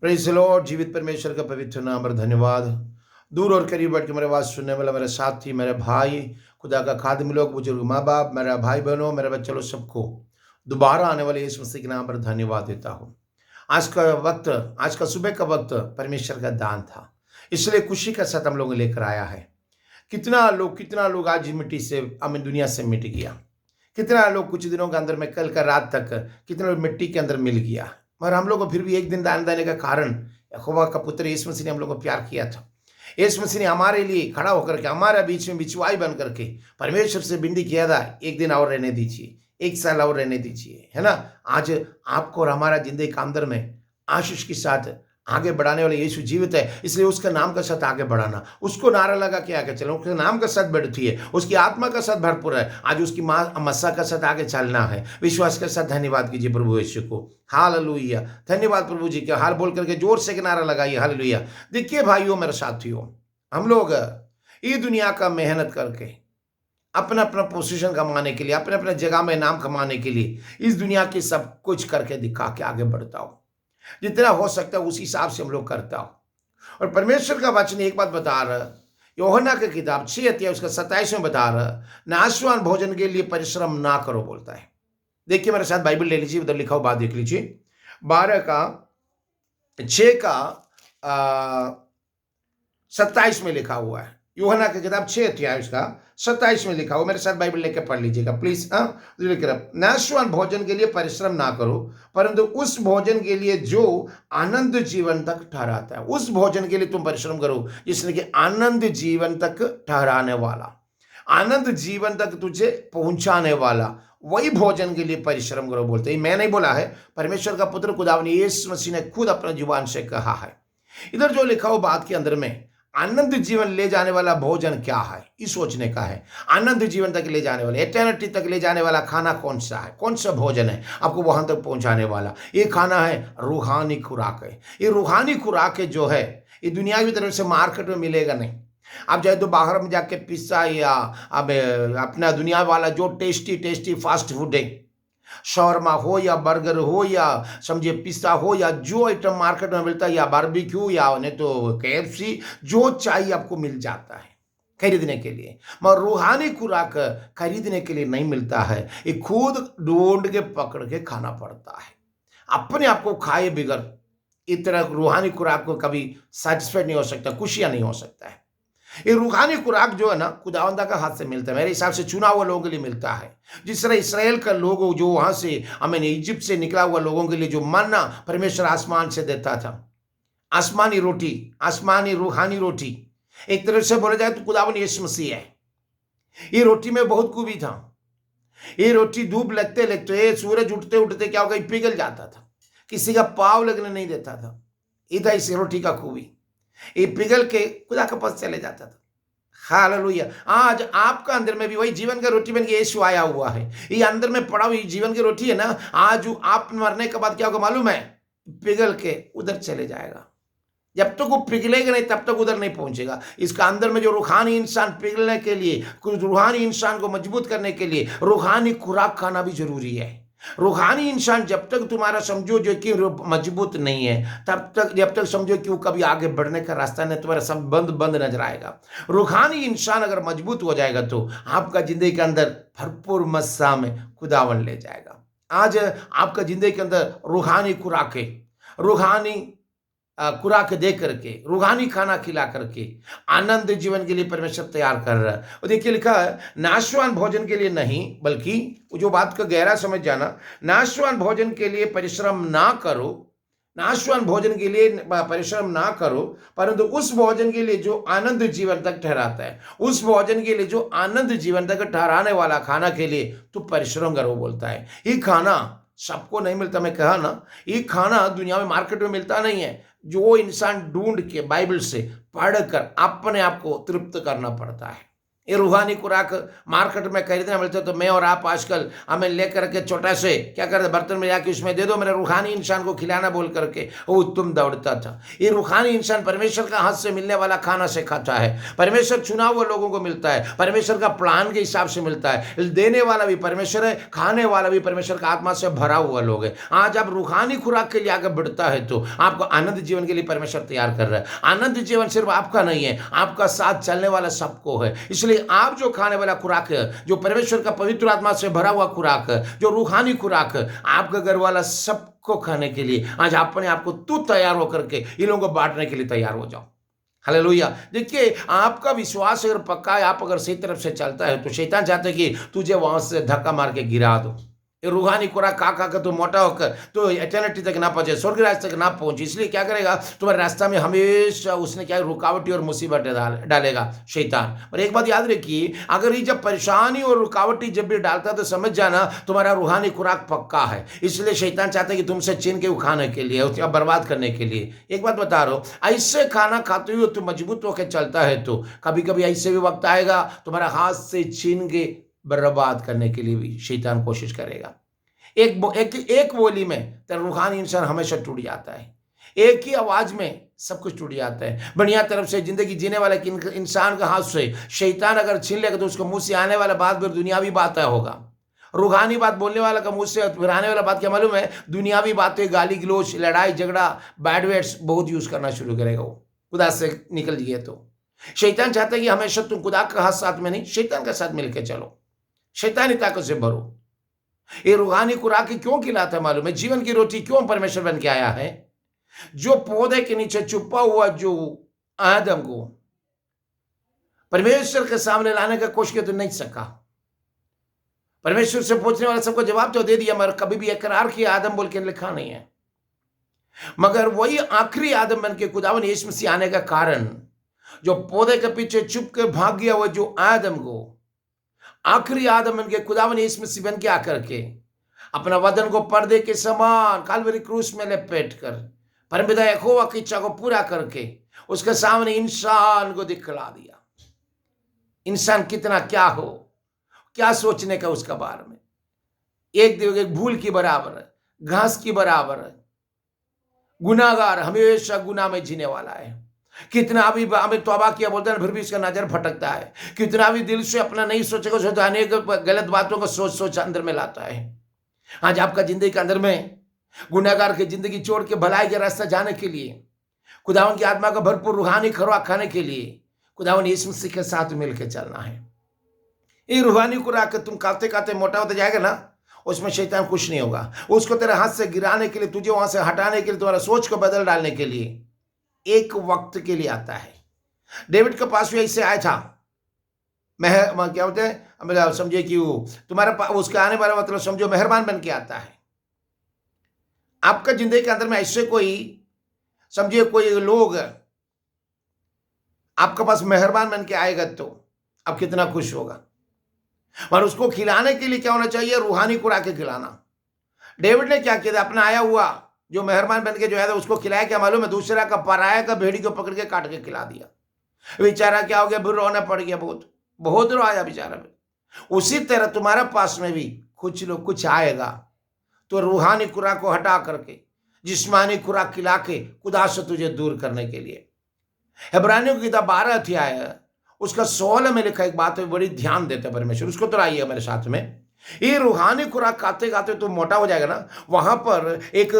Praise the Lord. जीवित परमेश्वर का पवित्र नाम और धन्यवाद। दूर और करीब बैठ के मेरे आवाज़ सुनने वाला मेरे साथी, मेरे भाई, खुदा का खादिम लोग, बुजुर्ग माँ-बाप, मेरा भाई-बहनों, मेरे बच्चे लोग सबको दोबारा आने वाले यीशु मसीह के नाम पर धन्यवाद देता हूँ। आज का सुबह का वक़्त परमेश्वर का दान था, इसलिए खुशी के साथ हम लोग लेकर आया है। कितना लोग आज मिट्टी से दुनिया से मिट गया। कितना लोग कुछ दिनों के अंदर में, कल का रात तक कितना लोग मिट्टी के अंदर मिल गया, मगर हम लोग को फिर भी एक दिन दान देने का कारण यहोवा का पुत्र यीशु मसीह ने हम लोग को प्यार किया था। यीशु मसीह ने हमारे लिए खड़ा होकर के हमारे बीच में बिचवाई बन करके परमेश्वर से विनती किया था, एक दिन और रहने दीजिए, एक साल और रहने दीजिए, है ना। आज आपको और हमारा जिंदगी के अंदर में आशीष के साथ आगे बढ़ाने वाले यीशु जीवित है, इसलिए उसका नाम का साथ आगे बढ़ाना, उसको नारा लगा के आगे चलो, उसके नाम का साथ बढ़ती है, उसकी आत्मा का साथ भरपूर है। आज उसकी मस्सा का साथ आगे चलना है, विश्वास के साथ धन्यवाद कीजिए प्रभु यीशु को। हालेलुया, धन्यवाद प्रभु जी के। हाल बोल करके जोर से नारा लगाइए, हालेलुया। देखिए भाइयों, मेरे साथियों, हम लोग ये दुनिया का मेहनत करके अपना अपना पोजीशन कमाने के लिए, अपने अपने जगह में नाम कमाने के लिए इस दुनिया की सब कुछ करके दिखा के आगे बढ़ता हो, जितना हो सकता है उस हिसाब से हम लोग करता हो। और परमेश्वर का वचन एक बात बता रहा, यूहन्ना की किताब 6 अध्याय उसका 27 में बता रहा, नाशवान भोजन के लिए परिश्रम ना करो बोलता है। देखिए मेरे साथ बाइबल ले लीजिए, उधर लिखा हुआ बात देख लीजिए। 12 का 6 का 27 में लिखा हुआ है। यूहन्ना की किताब 6 अध्याय उसका 27 में लिखा हुआ। मेरे साथ बाइबल लेकर पढ़ लीजिएगा प्लीज। नाशवान भोजन के लिए परिश्रम ना करो, परंतु उस भोजन के लिए जो आनंद जीवन तक ठहराता है, उस भोजन के लिए तुम परिश्रम करो जिसने कि आनंद जीवन तक ठहराने वाला, आनंद जीवन तक तुझे पहुंचाने वाला, वही भोजन के लिए परिश्रम करो बोलते हैं। मैं नहीं बोला है, परमेश्वर का पुत्र खुदावंद यीशु मसीह ने खुद अपने जुबान से कहा है। इधर जो लिखा हो बात के अंदर में, आनंद जीवन ले जाने वाला भोजन क्या है, इस सोचने का है। आनंद जीवन तक ले जाने वाला, एटर्निटी तक ले जाने वाला खाना कौन सा है, कौन सा भोजन है आपको वहां तक पहुंचाने वाला? ये खाना है रूहानी खुराक है। ये रूहानी खुराक है जो है, ये दुनियावी तरफ से मार्केट में मिलेगा नहीं। आप चाहे तो बाहर में जाके पिज्जा या अब अपना दुनिया वाला जो टेस्टी टेस्टी फास्ट फूड है, शॉर्मा हो या बर्गर हो या समझिए पिज्जा हो या जो आइटम मार्केट में मिलता है, या बारबेक्यू या नहीं तो केएफसी, जो चाहिए आपको मिल जाता है खरीदने के लिए। मगर रूहानी खुराक खरीदने के लिए नहीं मिलता है, ये खुद ढूंढ के पकड़ के खाना पड़ता है। अपने आप को खाए बिगर इस तरह रूहानी खुराक को कभी सेटिस्फाइड नहीं हो सकता, खुशियां नहीं हो सकता है। ये रूहानी खुराक जो है ना, खुदावंदा का हाथ से मिलता है, मेरे हिसाब से चुना हुआ लोगों के लिए मिलता है। जिस तरह इसराइल का लोग जो वहां से इजिप्ट से निकला हुआ लोगों के लिए जो मन्ना परमेश्वर आसमान से देता था, आसमानी रोटी, आसमानी रूहानी रोटी, एक तरह से बोला जाए तो खुदावंद यीशु मसीह है। ये रोटी में बहुत खूबी था। ये रोटी धूप लगते लगते, सूरज उठते उठते क्या होगा, पिघल जाता था, किसी का पाव लगने नहीं देता था। इधर इस रोटी का खूबी, ये पिघल के खुदा के पास चले जाता था। हालेलुया। आज आपका अंदर में भी वही जीवन का रोटी बन के यीशु आया हुआ है। ये अंदर में पड़ा हुई जीवन की रोटी है ना, आज आप मरने के बाद क्या होगा मालूम है, पिघल के उधर चले जाएगा। जब तक वो पिघलेगा नहीं तब तक उधर नहीं पहुंचेगा। इसका अंदर में जो रूहानी इंसान पिघलने के लिए, कुछ रूहानी इंसान को मजबूत करने के लिए रूहानी खुराक खाना भी जरूरी है। रूहानी इंसान जब तक तुम्हारा समझो जो कि मजबूत नहीं है, तब तक जब तक समझो कि वो कभी आगे बढ़ने का रास्ता नहीं, तुम्हारा सब बंद बंद नजर आएगा। रूहानी इंसान अगर मजबूत हो जाएगा तो आपका जिंदगी के अंदर भरपूर मस्सा में खुदावन ले जाएगा। आज आपका जिंदगी के अंदर रूहानी खुराक, रूहानी खुराक दे करके, रूहानी खाना खिला करके आनंद जीवन के लिए परमेश्वर तैयार कर रहा है। और देखिए लिखा है, नाशवान भोजन के लिए नहीं, बल्कि जो बात का गहरा समझ जाना, नाशवान भोजन के लिए परिश्रम ना करो, नाशवान भोजन के लिए परिश्रम ना करो, परंतु उस भोजन के लिए जो आनंद जीवन तक ठहराता है, उस भोजन के लिए जो आनंद जीवन तक ठहराने वाला खाना के लिए तो परिश्रम करो बोलता है। ये खाना सबको नहीं मिलता। मैं कहा ना, ये खाना दुनिया में मार्केट में मिलता नहीं है। जो इंसान ढूंढ के बाइबल से पढ़कर अपने आप को तृप्त करना पड़ता है। ये रूहानी खुराक मार्केट में खरीदने मिलते, तो मैं और आप आजकल हमें लेकर के छोटा से क्या करते, बर्तन में जाके उसमें दे दो, मेरे रूहानी इंसान को खिलाना बोल करके वो तुम दौड़ता था। ये रूहानी इंसान परमेश्वर का हाथ से मिलने वाला खाना से खाता है, परमेश्वर चुना हुआ लोगों को मिलता है, परमेश्वर का प्लान के हिसाब से मिलता है। देने वाला भी परमेश्वर है, खाने वाला भी परमेश्वर का आत्मा से भरा हुआ लोग है। आज आप रूहानी खुराक के लिए आगे बढ़ता है तो आपको आनंद जीवन के लिए परमेश्वर तैयार कर रहा है। आनंद जीवन सिर्फ आपका नहीं है, आपका साथ चलने वाला सबको है। इसलिए आप जो खाने वाला खुराक है, जो परमेश्वर का पवित्र आत्मा से भरा हुआ खुराक है, जो रूहानी खुराक है, आपका घर वाला सबको खाने के लिए आज अपने आप को तू तैयार होकर के इन लोगों को बांटने के लिए तैयार हो जाओ। हालेलुया। देखिए, आपका विश्वास अगर पक्का है, आप अगर सही तरफ से चलता है, तो शैतान चाहता है कि तुझे वहां से धक्का मार के गिरा दो। ये रूहानी खुराक खा कर तो मोटा होकर तो एटर्निटी तक ना पहुंचे, स्वर्ग राज तक ना पहुंचे। इसलिए क्या करेगा, तुम्हारे रास्ता में हमेशा उसने क्या रुकावटी और मुसीबतें डालेगा शैतान। और एक बात याद रखिए, अगर ये जब परेशानी और रुकावटी जब भी डालता है तो समझ जाना तुम्हारा रूहानी खुराक पक्का है। इसलिए शैतान चाहता है कि तुमसे छीन के खाने के लिए, उसका बर्बाद करने के लिए। एक बात बता रहा हूं, ऐसे खाना खाते हुए तुम मजबूत होकर चलता है तो कभी कभी ऐसे भी वक्त आएगा तुम्हारा हाथ से छीन के बर्बाद करने के लिए भी शैतान कोशिश करेगा। एक बोली में तेरा रूहानी इंसान हमेशा टूट जाता है। एक ही आवाज में सब कुछ टूट जाता है। बढ़िया तरफ से जिंदगी जीने वाले इंसान का हाथ से शैतान अगर छीन लेगा तो उसको मुंह से आने वाला बात फिर दुनियावी बात होगा। रूहानी बात बोलने वाला का मुंह से फिर आने वाला बात क्या मालूम है, दुनियावी बातें, गाली गलोच, लड़ाई झगड़ा, बैड वर्ड्स बहुत यूज करना शुरू करेगा। वो खुदा से निकल गए तो शैतान चाहता है कि हमेशा तुम खुदा का हाथ साथ में नहीं, शैतान के साथ मिलकर चलो, शैतानी ताकत से भरो। ये रूहानी खुराक क्यों खिलाता है मालूम है? जीवन की रोटी क्यों परमेश्वर बन के आया है? जो पौधे के नीचे छुपा हुआ जो आदम को परमेश्वर के सामने लाने का कोशिश किया तो नहीं सका। परमेश्वर से पूछने वाला सबको जवाब तो दे दिया, मगर कभी भी इकरार किया आदम बोल के लिखा नहीं है। मगर वही आखिरी आदम बन के खुदावन यीशु मसीह आने का कारण, जो पौधे के पीछे छुप के भाग गया वो जो आदम को आखिरी आदम बन के खुदावन यीशु मसीह बन के आकर के अपना वदन को पर्दे के समान काल्वरी क्रूस में लपेट कर परमपिता यहोवा की इच्छा को पूरा करके उसके सामने इंसान को दिखला दिया। इंसान कितना क्या हो, क्या सोचने का उसका बारे में, एक भूल की बराबर है, घास की बराबर है, गुनाहगार, हमेशा गुनाह में जीने वाला है। कितना भी हमें तौबा किया बोलता है फिर भी इसका नजर भटकता है। कितना भी दिल से अपना नहीं सोचेगा, सोचता अनेक गलत बातों को सोच अंदर में लाता है। आज आपका जिंदगी के अंदर में गुनाहगार की जिंदगी छोड़ के भलाई के रास्ता जाने के लिए, खुदावन की आत्मा का भरपूर रूहानी खुराक खाने के लिए खुदावन यीशु मसीह के साथ मिलकर चलना है। ये रूहानी खुराक तुम खाते खाते मोटा होता जाएगा ना, उसमें शैतान कुछ नहीं होगा। उसको तेरे हाथ से गिराने के लिए, तुझे वहां से हटाने के लिए, तुम्हारा सोच को बदल डालने के लिए एक वक्त के लिए आता है। डेविड के पास भी ऐसे आया था। क्या होते हैं, समझिए कि वो तुम्हारा उसका आने वाला मतलब समझो मेहरबान बन के आता है। आपका जिंदगी के अंदर में ऐसे कोई समझिए कोई लोग आपके पास मेहरबान बन के आएगा तो अब कितना खुश होगा। और उसको खिलाने के लिए क्या होना चाहिए, रूहानी खुराक खिलाना। डेविड ने क्या किया, अपना आया हुआ जो मेहरबान बन के जो है उसको खिलाया, क्या मालूम है, दूसरा का पराया का भेड़ी को पकड़ के काट के खिला दिया। बेचारा क्या हो गया, फिर रोना पड़ गया, बहुत बहुत रोया बेचारा। उसी तरह तुम्हारे पास में भी कुछ लोग कुछ आएगा तो रूहानी खुराक को हटा करके जिस्मानी खुराक खिला के खुदा से तुझे दूर करने के लिए। इब्रानियों की किताब 12 अध्याय उसका 16 में लिखा एक बात है, बड़ी ध्यान देते परमेश्वर, उसको तो आइए मेरे साथ में। ये रूहानी खुराक खाते खाते तो मोटा हो जाएगा ना, वहां पर एक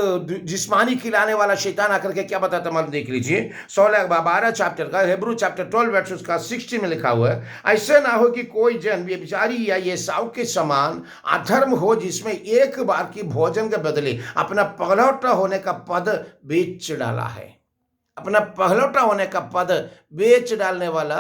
जिस्मानी खिलाने वाला शैतान आकर के क्या बताता है, देख लीजिए 12 चैप्टर का हिब्रू चैप्टर 12 वर्स उसका 16 में लिखा हुआ है, ऐसे ना हो कि कोई जन व्यभिचारी या ये साव के समान अधर्म हो, जिसमें एक बार की भोजन के बदले अपना पहलौठा होने का पद बेच डाला है। अपना पहलौठा होने का पद बेच डालने वाला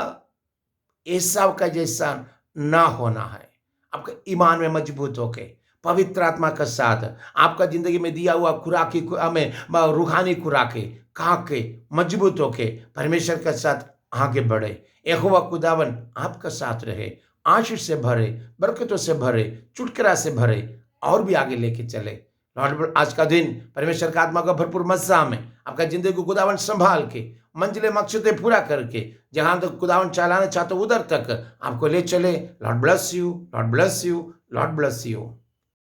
एसाव का जैसा ना होना है। आपका ईमान में मजबूत होके पवित्र आत्मा के साथ आपका जिंदगी में दिया हुआ खुराकी हमें रूहानी खुराके खा के मजबूत होके परमेश्वर के साथ आगे बढ़े। यहोवा खुदावन आपका साथ रहे, आशीष से भरे, बरकतों से भरे, छुटकारा से भरे और भी आगे लेके चले। लॉर्ड आज का दिन परमेश्वर का आत्मा का भरपूर मज़ा में आपका जिंदगी को खुदावन संभाल के मंजिल मकसद पूरा करके जहां तक खुदावन चलाना चाहते उधर तक आपको ले चले। Lord bless you, Lord bless you, Lord bless you.